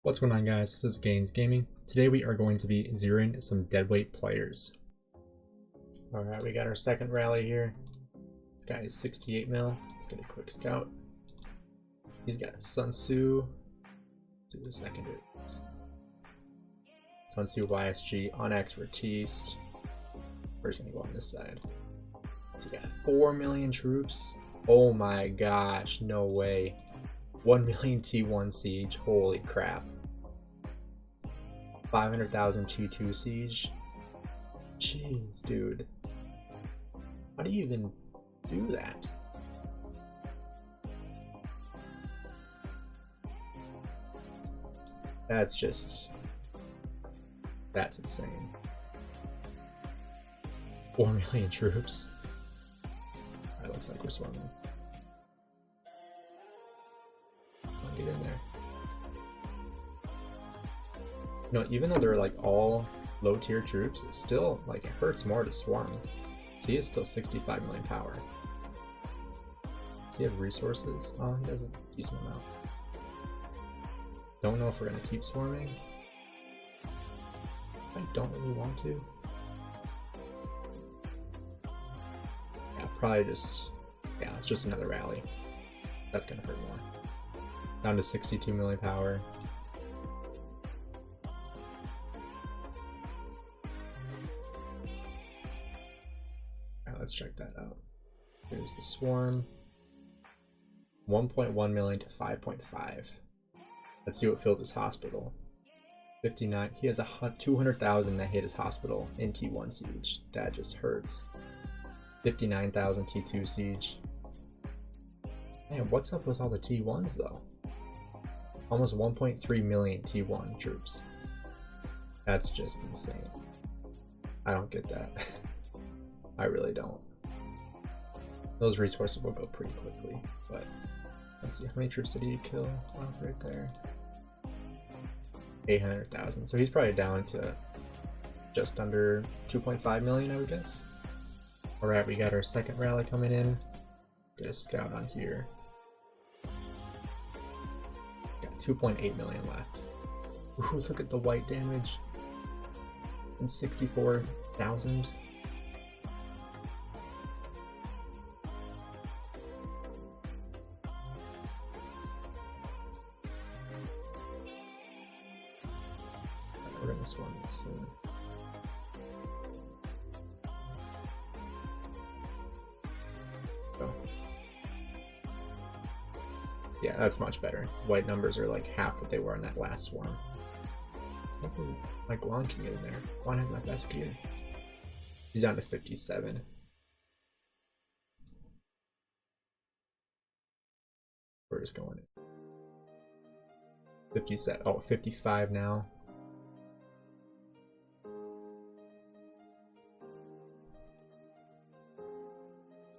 What's going on, guys? This is Gainz Gaming. Today we are going to be zeroing some deadweight players. Alright, we got our second rally here. This guy is 68 mil. Let's get a quick scout. He's got Sun Tzu. Let's do the second. Sun Tzu YSG on expertise. Where's gonna go on this side? So he got 4 million troops. Oh my gosh, no way. 1 million T1 siege, holy crap. 500,000 T2 siege. Jeez, dude. How do you even do that? That's insane. 4 million troops. That looks like we're swarming. Get in there. No, even though they're like all low tier troops, it still like it hurts more to swarm. So he is still 65 million power. Does he have resources? Oh, he does a decent amount. Don't know if we're gonna keep swarming. I don't really want to. Yeah, probably just, yeah, it's just another rally. That's gonna hurt more. Down to 62 million power. Alright, let's check that out. Here's the swarm. 1.1 million to 5.5. Let's see what filled his hospital. 59. He has 200,000 that hit his hospital in T1 siege. That just hurts. 59,000 T2 siege. Man, what's up with all the T1s though? Almost 1.3 million T1 troops. That's just insane. I don't get that. I really don't. Those resources will go pretty quickly, but let's see, how many troops did he kill off right there? 800,000. So he's probably down to just under 2.5 million, I would guess. Alright, we got our second rally coming in. Get a scout on here. 2.8 million left. Ooh, look at the white damage. And 64,000. We're gonna swarm this soon. Oh. Yeah, that's much better. White numbers are like half what they were in that last swarm. Hopefully, my Guan can get in there. Guan has my best gear. He's down to 57. We're just going in. 57. Oh, 55 now.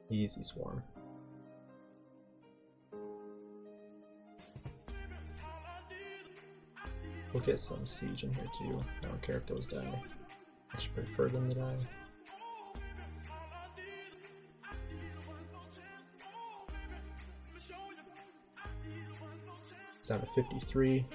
Easy swarm. We'll get some siege in here too. I don't care if those die. I should prefer them to die. It's down to 53.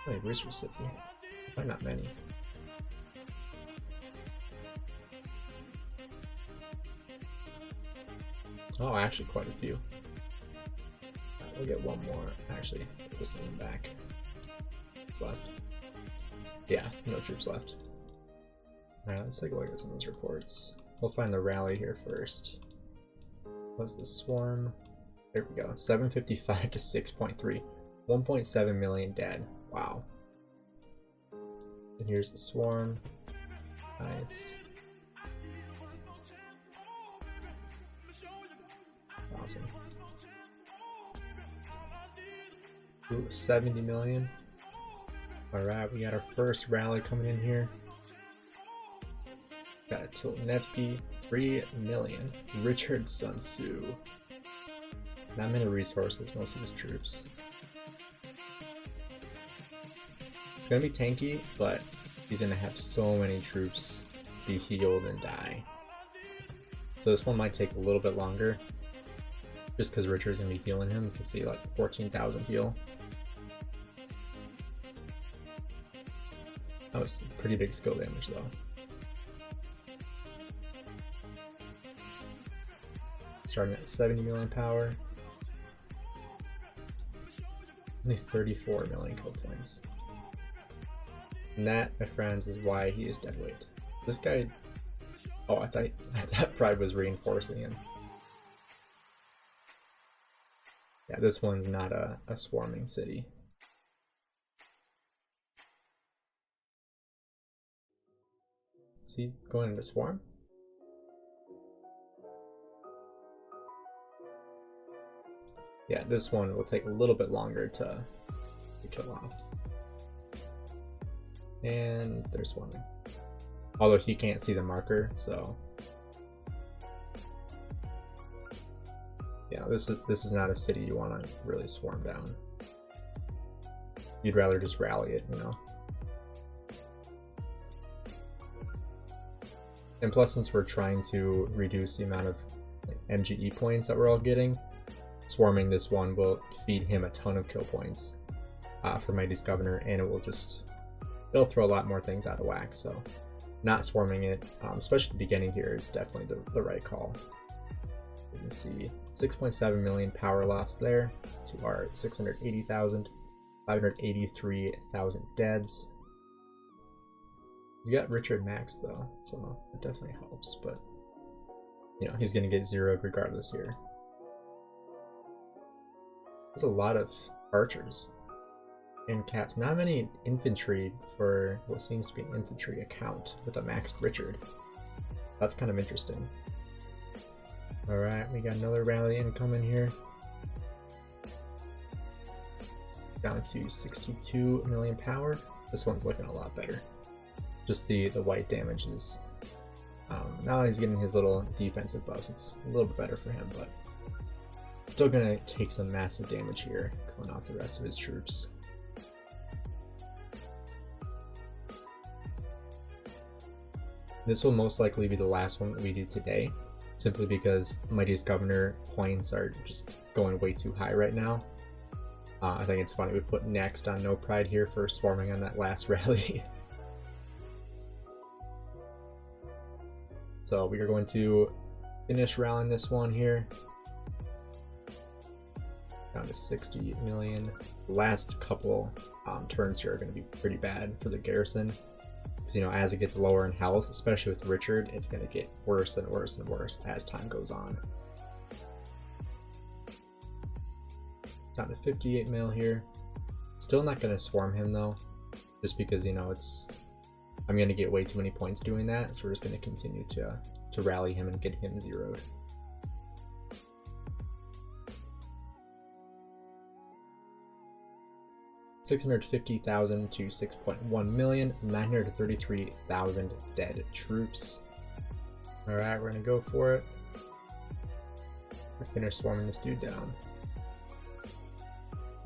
How many resources does he have? Probably not many. Oh, actually quite a few. We'll get one more. Actually, we'll send him back. What's left? Yeah, no troops left. Alright, let's take a look at some of those reports. We'll find the rally here first. What's the swarm? There we go. 755 to 6.3. 1.7 million dead. Wow. And here's the swarm. Nice. That's awesome. Ooh, 70 million. Alright, we got our first rally coming in here. Got a Tiltonevsky, 3 million. Richard Sun Tzu. Not many resources, most of his troops. gonna be tanky, but he's gonna have so many troops be healed and die. So this one might take a little bit longer, just because Richard's gonna be healing him. You can see like 14,000 heal. That was pretty big skill damage though. Starting at 70 million power. Only 34 million kill points. And that, my friends, is why he is deadweight. This guy... Oh, I thought Pride was reinforcing him. Yeah, this one's not a swarming city. Is he going into swarm? Yeah, this one will take a little bit longer to kill off. And they're swarming. Although he can't see the marker, so yeah, this is not a city you want to really swarm down. You'd rather just rally it, you know. And plus, since we're trying to reduce the amount of MGE points that we're all getting, swarming this one will feed him a ton of kill points for Mighty's Governor, and it'll throw a lot more things out of whack. So not swarming it, especially at the beginning here, is definitely the right call. You can see 6.7 million power loss there to our 680,000, 583,000 deads. He's got Richard Max though, so it definitely helps, but you know, he's gonna get zeroed regardless here. There's a lot of archers and caps. Not many infantry for what seems to be an infantry account with a maxed Richard. That's kind of interesting. Alright, we got another rally incoming here. Down to 62 million power. This one's looking a lot better. Just the white damage is... now he's getting his little defensive buffs. It's a little bit better for him, but still gonna take some massive damage here, killing off the rest of his troops. This will most likely be the last one that we do today, simply because Mighty's Governor points are just going way too high right now. I think it's funny we put next on No Pride here for swarming on that last rally. So we are going to finish rallying this one here. Down to 60 million. The last couple turns here are going to be pretty bad for the garrison. Because, you know, as it gets lower in health, especially with Richard, it's going to get worse and worse and worse as time goes on. Down to 58 mil here. Still not going to swarm him though, just because, you know, I'm going to get way too many points doing that, so we're just going to continue to rally him and get him zeroed. $650,000 to 6.1 million, 933,000 dead troops. Alright, we're going to go for it. We're finished swarming this dude down.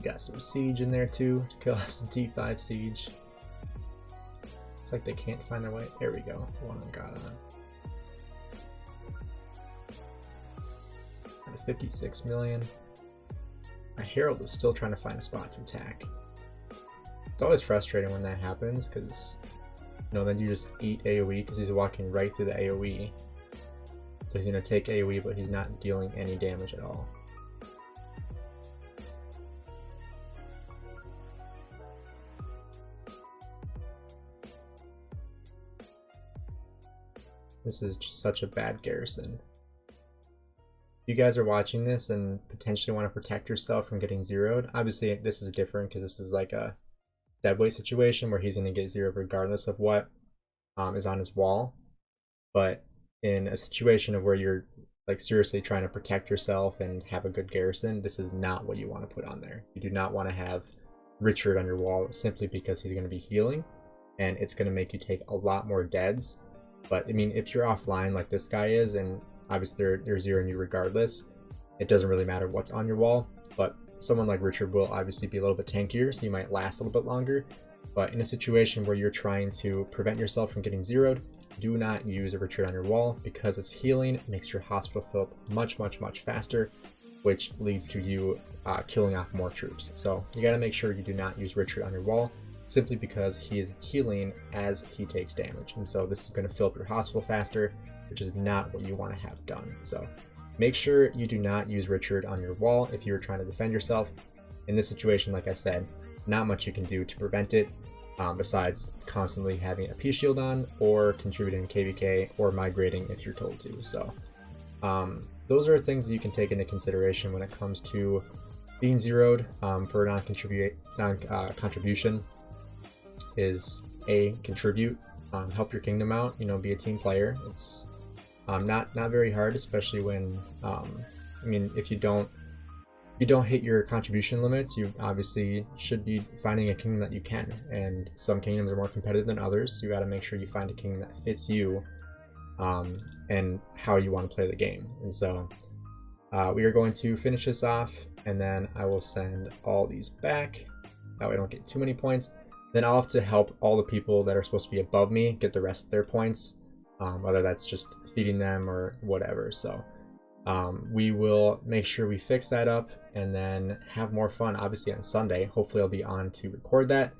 Got some siege in there too, to kill off some T5 siege. Looks like they can't find their way. There we go. One got on. 56 million. My Herald is still trying to find a spot to attack. It's always frustrating when that happens, because you know, then you just eat AoE because he's walking right through the AoE. So he's going to take AoE, but he's not dealing any damage at all. This is just such a bad garrison. If you guys are watching this and potentially want to protect yourself from getting zeroed, obviously this is different because this is like a deadweight situation where he's going to get zeroed regardless of what is on his wall. But in a situation of where you're like seriously trying to protect yourself and have a good garrison, this is not what you want to put on there. You do not want to have Richard on your wall simply because he's going to be healing, and it's going to make you take a lot more deads. But I mean, if you're offline like this guy is, and obviously they're zeroing you regardless, it doesn't really matter what's on your wall. But someone like Richard will obviously be a little bit tankier, so you might last a little bit longer. But in a situation where you're trying to prevent yourself from getting zeroed, do not use a retreat on your wall, because its healing makes your hospital fill up much faster, which leads to you killing off more troops. So you got to make sure you do not use retreat on your wall, simply because he is healing as he takes damage. And so this is going to fill up your hospital faster, which is not what you want to have done. So make sure you do not use retreat on your wall if you're trying to defend yourself. In this situation, like I said, not much you can do to prevent it, besides constantly having a P shield on, or contributing KVK, or migrating if you're told to. So those are things that you can take into consideration when it comes to being zeroed for non-contribution. Is contribute, help your kingdom out, be a team player. It's not very hard, especially when I mean, if you don't hit your contribution limits, you obviously should be finding a kingdom that you can, and some kingdoms are more competitive than others, so you got to make sure you find a kingdom that fits you and how you want to play the game. And so we are going to finish this off, and then I will send all these back, that way I don't get too many points. Then I'll have to help all the people that are supposed to be above me get the rest of their points, whether that's just feeding them or whatever. So we will make sure we fix that up, and then have more fun, obviously, on Sunday. Hopefully I'll be on to record that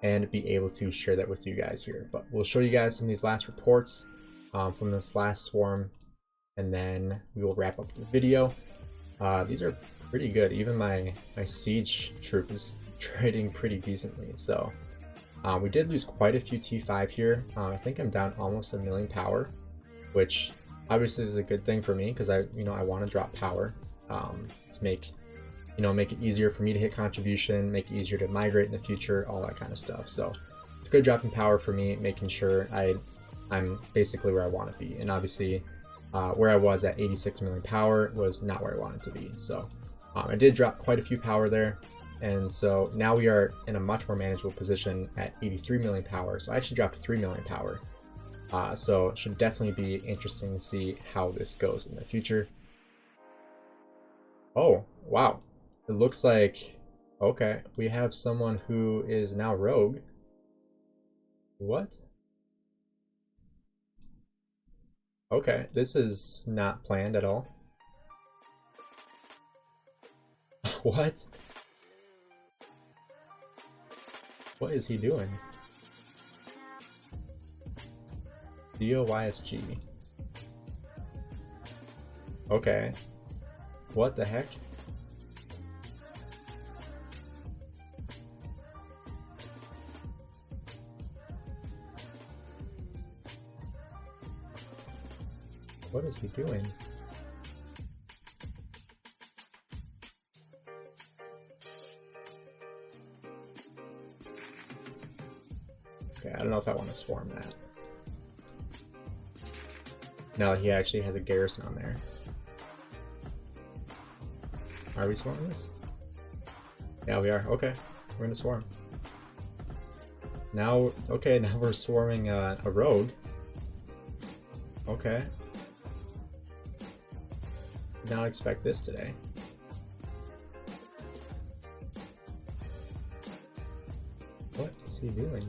and be able to share that with you guys here. But we'll show you guys some of these last reports from this last swarm, and then we will wrap up the video. These are pretty good. Even my siege troop is trading pretty decently. So we did lose quite a few T5 here. I think I'm down almost 1 million power, which obviously is a good thing for me, because I want to drop power to make it easier for me to hit contribution, make it easier to migrate in the future, all that kind of stuff. So it's a good drop in power for me, making sure I'm basically where I want to be. And obviously where I was at 86 million power was not where I wanted to be. So I did drop quite a few power there. And so now we are in a much more manageable position at 83 million power. So I actually dropped 3 million power. So it should definitely be interesting to see how this goes in the future. Oh, wow. It looks like, okay, we have someone who is now rogue. What? Okay, this is not planned at all. What? What is he doing? DOYSG. Okay. What the heck? What is he doing? Okay, I don't know if I want to swarm that. No, he actually has a garrison on there. Are we swarming this? Yeah, we are. Okay, we're gonna swarm. Now, okay, now we're swarming a rogue. Okay. Did not expect this today. What is he doing?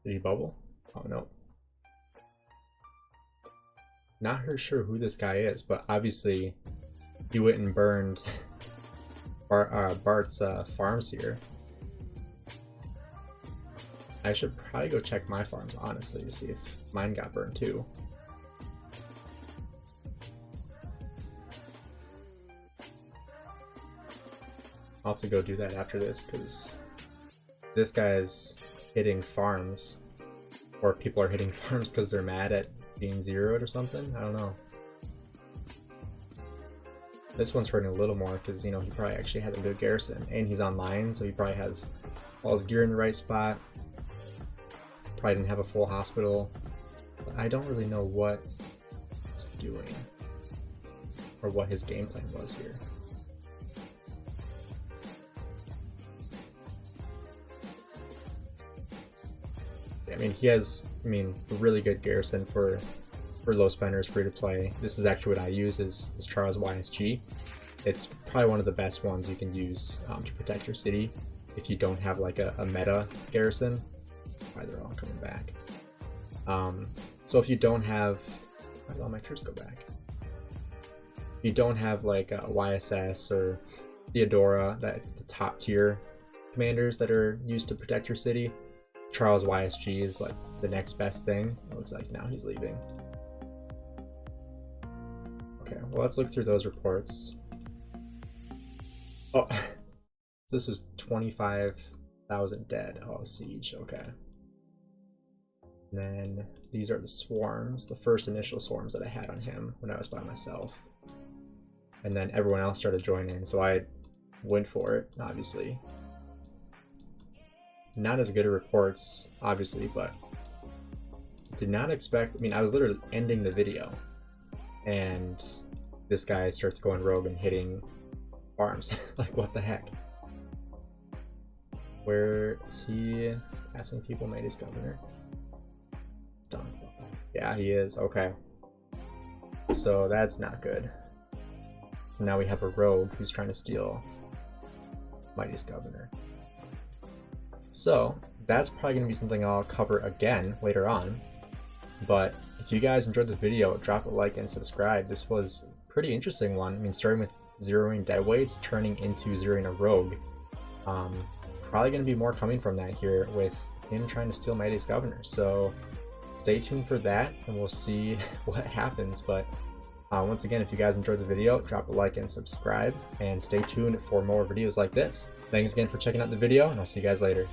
Did he bubble? Oh no. Not sure who this guy is, but obviously he went and burned Bart's farms here. I should probably go check my farms, honestly, to see if mine got burned too. I'll have to go do that after this, because this guy's hitting farms, or people are hitting farms because they're mad at being zeroed or something. I don't know. This one's hurting a little more because, you know, he probably actually has a good garrison, and he's online, so he probably has all his gear in the right spot. Probably didn't have a full hospital. But I don't really know what he's doing, or what his game plan was here. I mean, he has, a really good garrison for for low spenders, free to play. This is actually what I use is Charles YSG. It's probably one of the best ones you can use to protect your city if you don't have like a meta garrison. Why they're all coming back. So if you don't have, why did all my troops go back? If you don't have like a YSS or Theodora, that the top tier commanders that are used to protect your city, Charles YSG is like the next best thing. It looks like now he's leaving. Okay, well, let's look through those reports. Oh, this was 25,000 dead. Oh, siege, okay. And then these are the swarms, the first initial swarms that I had on him when I was by myself. And then everyone else started joining, so I went for it, obviously. Not as good at reports, obviously, but did not expect, I mean, I was literally ending the video, and this guy starts going rogue and hitting farms. Like, what the heck? Where is he? Asking people made his governor. It's done. Yeah, he is. Okay. So that's not good. So now we have a rogue who's trying to steal Mighty's governor. So that's probably going to be something I'll cover again later on. But if you guys enjoyed the video, drop a like and subscribe. This was a pretty interesting one. I mean, starting with zeroing deadweights, turning into zeroing a rogue. Probably going to be more coming from that here with him trying to steal Mighty's governor. So stay tuned for that and we'll see what happens. But once again, if you guys enjoyed the video, drop a like and subscribe, and stay tuned for more videos like this. Thanks again for checking out the video, and I'll see you guys later.